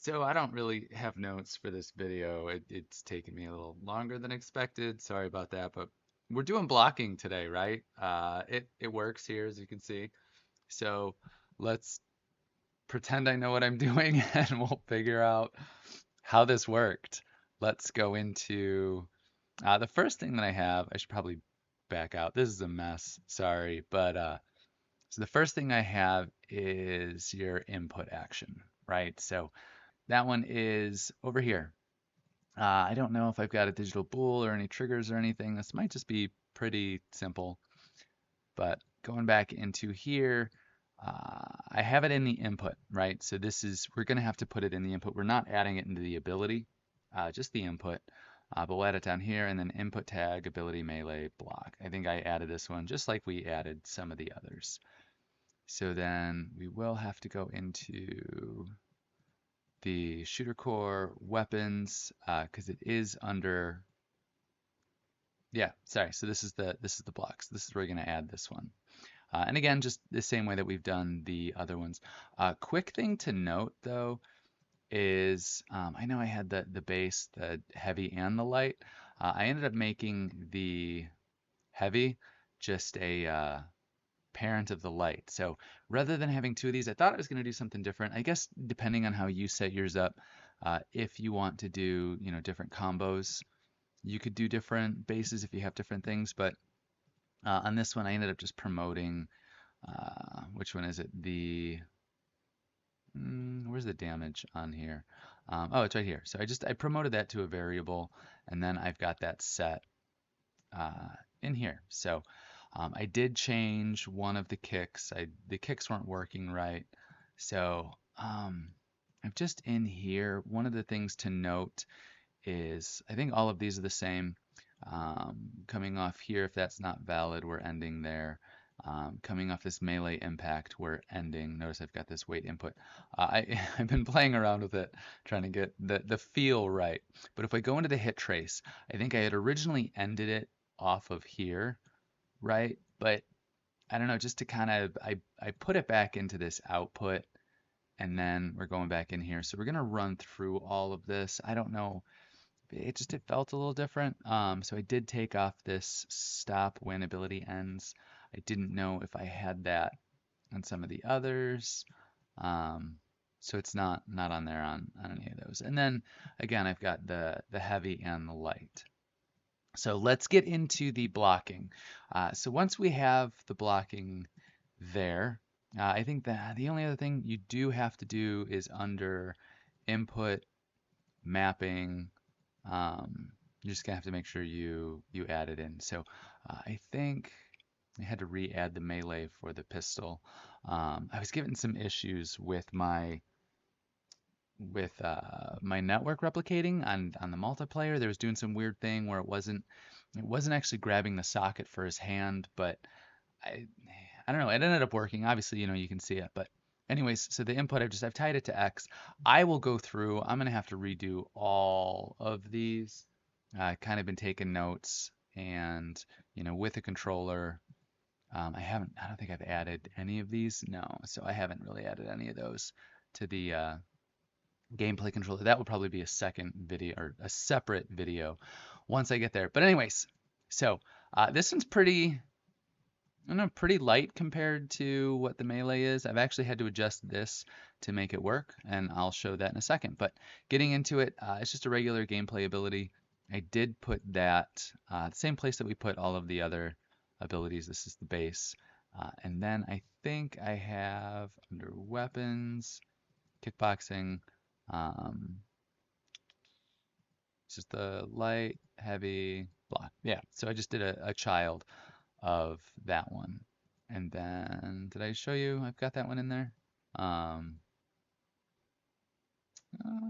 So I don't really have notes for this video. It's taken me a little longer than expected. Sorry about that, but we're doing blocking today, right? It works here, as you can see. So let's pretend I know what I'm doing and we'll figure out how this worked. Let's go into the first thing that I have. I should probably back out. This is a mess. Sorry, but so the first thing I have is your input action, right? So that one is over here. I don't know if I've got a digital bool or any triggers or anything. This might just be pretty simple, but going back into here, I have it in the input, right? So this is, we're going to have to put it in the input. We're not adding it into the ability, just the input. But we'll add it down here and then input tag, ability, melee, block. I think I added this one just like we added some of the others. So then we will have to go into the shooter core weapons because it is under, yeah, sorry. So this is the blocks. This is where we're going to add this one. And again, just the same way that we've done the other ones. Quick thing to note though is I know I had the base, the heavy, and the light. I ended up making the heavy just a parent of the light. So rather than having two of these, I thought I was going to do something different. I guess depending on how you set yours up, if you want to do, different combos, you could do different bases if you have different things. But on this one, I ended up just promoting, which one is it? Where's the damage on here? Oh, it's right here. So I promoted that to a variable, and then I've got that set in here. So I did change one of the kicks. The kicks weren't working right. So I'm just in here. One of the things to note is I think all of these are the same. Coming off here, if that's not valid, we're ending there. Coming off this melee impact, we're ending. Notice I've got this weight input. I've been playing around with it, trying to get the feel right. But if I go into the hit trace, I think I had originally ended it off of here, right? But I don't know, just to kind of, I put it back into this output and then we're going back in here. So we're going to run through all of this. I don't know. It felt a little different. So I did take off this stop when ability ends. I didn't know if I had that on some of the others. So it's not on there on any of those. And then again, I've got the heavy and the light. So let's get into the blocking. So once we have the blocking there, I think that the only other thing you do have to do is under input mapping. You're just gonna have to make sure you add it in. So I think I had to re-add the melee for the pistol. I was given some issues with my network replicating on the multiplayer. There was doing some weird thing where it wasn't actually grabbing the socket for his hand, but I I don't know. It ended up working. Obviously, you can see it, but anyways, so the input I've tied it to X. I will go through. I'm gonna have to redo all of these. I kind of been taking notes and with a controller. I don't think I've added any of these. No, so I haven't really added any of those to the gameplay controller. That would probably be a second video or a separate video once I get there. But anyways, so this one's pretty, I don't know, pretty light compared to what the melee is. I've actually had to adjust this to make it work, and I'll show that in a second. But getting into it, it's just a regular gameplay ability. I did put that the same place that we put all of the other abilities. This is the base. And then I think I have under weapons, kickboxing, it's just the light, heavy, block. Yeah, so I just did a child of that one. And then, did I show you? I've got that one in there. Um,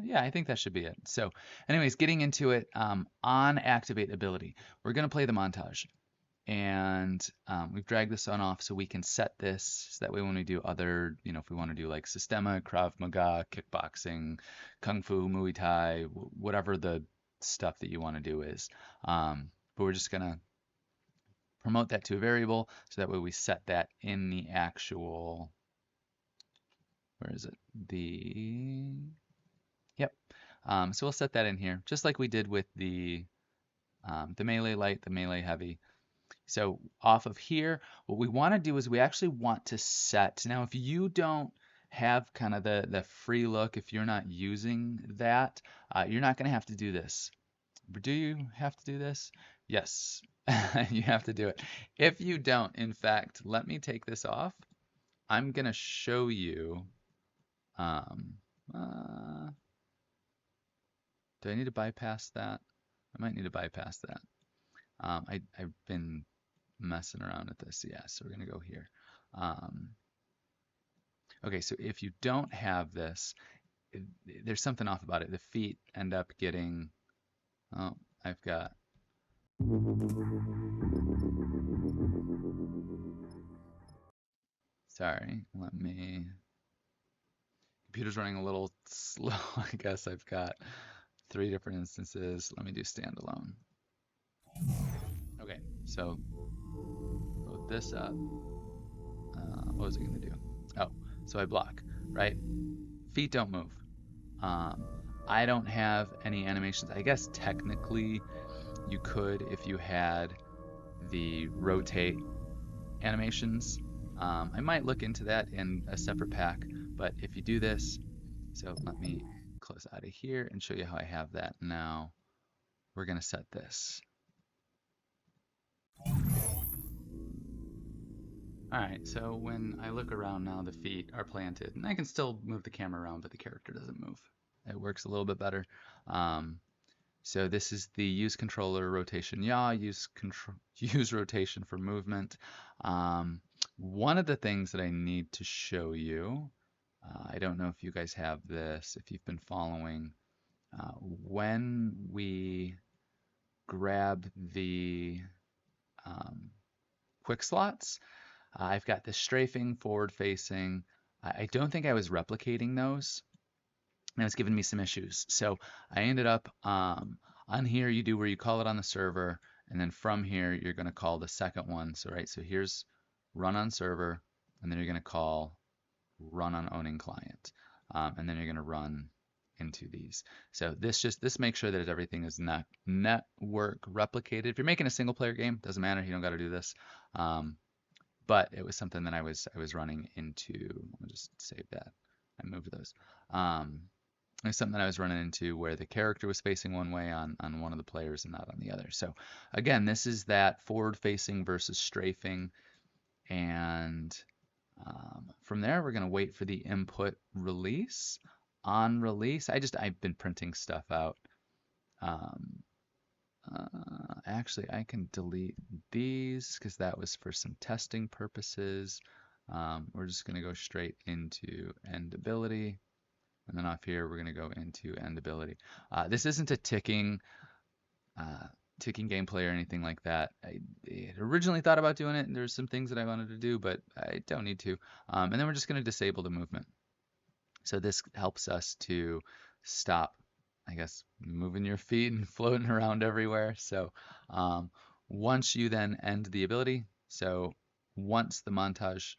yeah, I think that should be it. So anyways, getting into it, on activate ability, we're going to play the montage. And we've dragged this on off so we can set this so that way when we do other, if we want to do like Systema, Krav Maga, kickboxing, Kung Fu, Muay Thai, whatever the stuff that you want to do is. But we're just going to promote that to a variable so that way we set that in the actual, where is it? The So we'll set that in here, just like we did with the melee light, the melee heavy. So off of here, what we want to do is we actually want to set. Now, if you don't have kind of the free look, if you're not using that, you're not going to have to do this. But do you have to do this? Yes, you have to do it. If you don't, in fact, let me take this off. I'm going to show you. Um, uh, do I need to bypass that? I might need to bypass that. I've been messing around with this. Yeah, so we're going to go here. Okay, so if you don't have this, there's something off about it. The feet end up getting, oh, I've got, sorry, let me, computer's running a little slow. I guess I've got 3 different instances. Let me do standalone. Okay, so load this up. What was it going to do? Oh, so I block, right? Feet don't move. I don't have any animations. I guess technically you could if you had the rotate animations. I might look into that in a separate pack, but if you do this, so let me close out of here and show you how I have that now. We're going to set this. All right, so when I look around now, the feet are planted, and I can still move the camera around, but the character doesn't move. It works a little bit better. So this is the use controller rotation yaw, use rotation for movement. One of the things that I need to show you, I don't know if you guys have this, if you've been following, when we grab the quick slots, I've got the strafing, forward facing. I don't think I was replicating those, and it's giving me some issues. So I ended up on here, you do where you call it on the server, and then from here, you're going to call the second one. So, right, so here's run on server, and then you're going to call run on owning client, and then you're going to run into these. So this makes sure that everything is network replicated. If you're making a single player game, doesn't matter, you don't got to do this. But it was something that I was running into. Let me just save that. I moved those. It was something that I was running into where the character was facing one way on one of the players and not on the other. So again, this is that forward facing versus strafing. And from there, we're going to wait for the input release. On release, I've been printing stuff out. Actually, I can delete these because that was for some testing purposes. We're just going to go straight into endability. And then off here, we're going to go into endability. This isn't a ticking gameplay or anything like that. I originally thought about doing it, and there's some things that I wanted to do, but I don't need to. And then we're just going to disable the movement. So this helps us to stop, I guess, moving your feet and floating around everywhere. So once you then end the ability, so once the montage,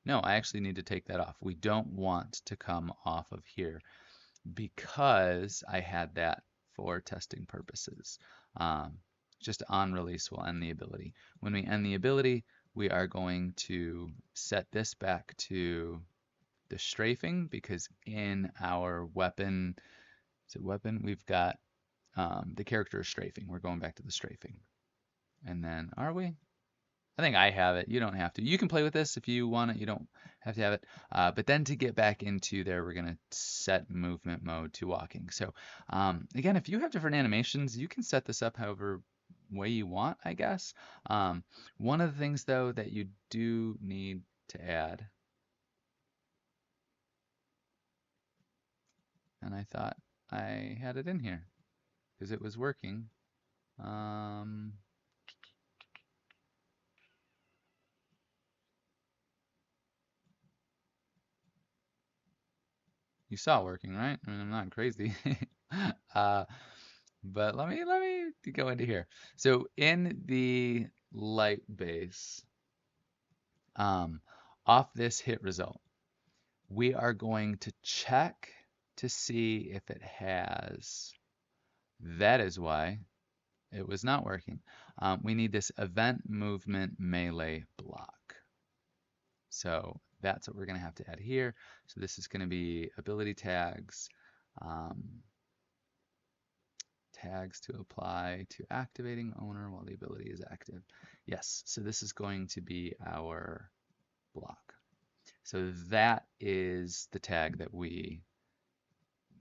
no, I actually need to take that off. We don't want to come off of here because I had that for testing purposes. Just on release will end the ability. When we end the ability, we are going to set this back to the strafing because in our weapon, we've got the character is strafing. We're going back to the strafing. And then are we? I think I have it. You don't have to. You can play with this if you want it. You don't have to have it. But then to get back into there, we're going to set movement mode to walking. So again, if you have different animations, you can set this up however way you want, I guess. One of the things, though, that you do need to add, and I thought I had it in here because it was working. You saw working, right? I mean, I'm not crazy. But let me go into here. So in the light base, off this hit result, we are going to check to see if it has. That is why it was not working. We need this event movement melee block. So that's what we're going to have to add here. So this is going to be ability tags, tags to apply to activating owner while the ability is active. Yes, so this is going to be our block. So that is the tag that we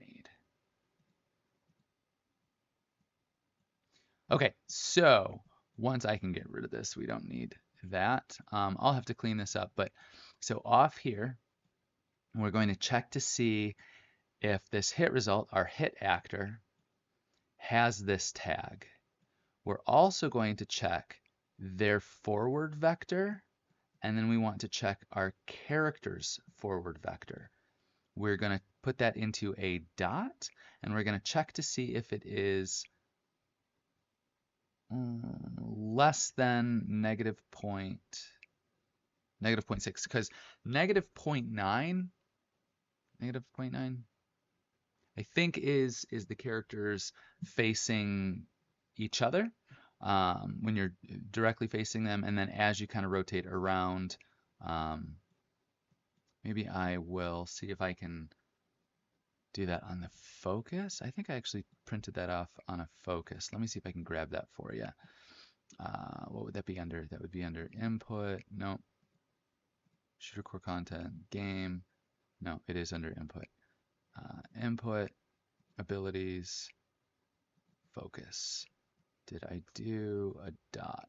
need. Okay, so once I can get rid of this, we don't need that. I'll have to clean this up, but so off here, we're going to check to see if this hit result, our hit actor, has this tag. We're also going to check their forward vector, and then we want to check our character's forward vector. We're going to put that into a dot, and we're going to check to see if it is less than negative 0.6, because negative 0.9, I think is the characters facing each other when you're directly facing them, and then as you kind of rotate around, maybe I will see if I can do that on the focus. I think I actually printed that off on a focus. Let me see if I can grab that for you. What would that be under? That would be under input. No. Shooter core content, game. No, it is under input. Input, abilities, focus. Did I do a dot?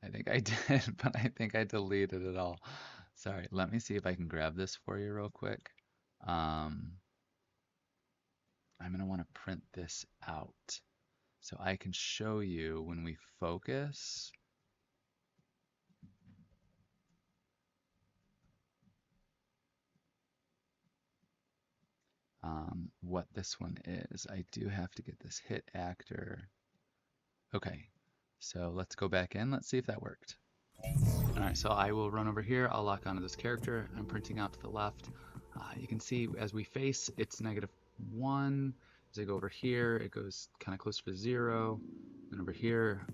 I think I did, but I think I deleted it all. Sorry, let me see if I can grab this for you real quick. I'm going to want to print this out so I can show you when we focus. What this one is. I do have to get this hit actor. Okay, so let's go back in. Let's see if that worked. All right, so I will run over here. I'll lock onto this character. I'm printing out to the left. You can see as we face, it's -1. As I go over here, it goes kind of close to 0. And over here,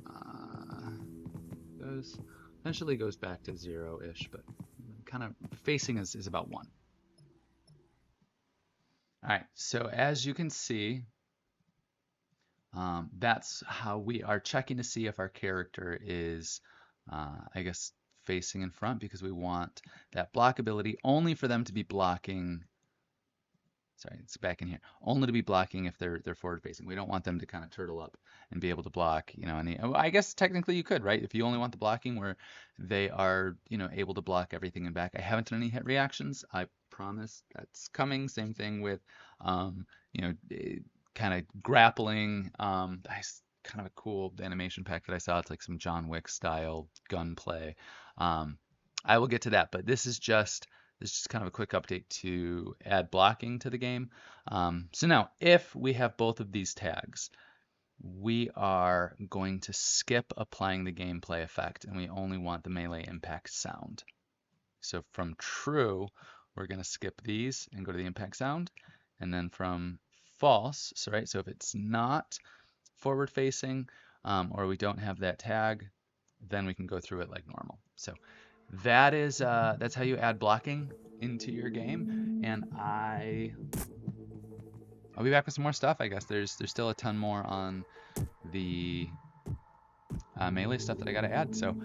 eventually goes back to 0-ish, but kind of facing is about 1. All right, so as you can see, that's how we are checking to see if our character is, I guess, facing in front, because we want that block ability only for them to be blocking. Sorry, it's back in here. Only to be blocking if they're forward facing. We don't want them to kind of turtle up and be able to block, any. I guess technically you could, right? If you only want the blocking where they are, able to block everything in back. I haven't done any hit reactions. I promise that's coming. Same thing with, kind of grappling. Kind of a cool animation pack that I saw. It's like some John Wick style gunplay. I will get to that, but this is just kind of a quick update to add blocking to the game. So now, if we have both of these tags, we are going to skip applying the gameplay effect, and we only want the melee impact sound. So from true, we're going to skip these and go to the impact sound, and then from false, so if it's not forward facing, or we don't have that tag, then we can go through it like normal. So that's how you add blocking into your game, and I'll be back with some more stuff. I guess there's still a ton more on the melee stuff that I gotta add. So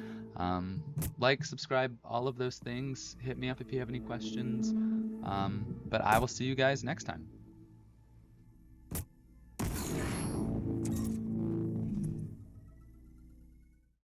like, subscribe, all of those things. Hit me up if you have any questions. But I will see you guys next time.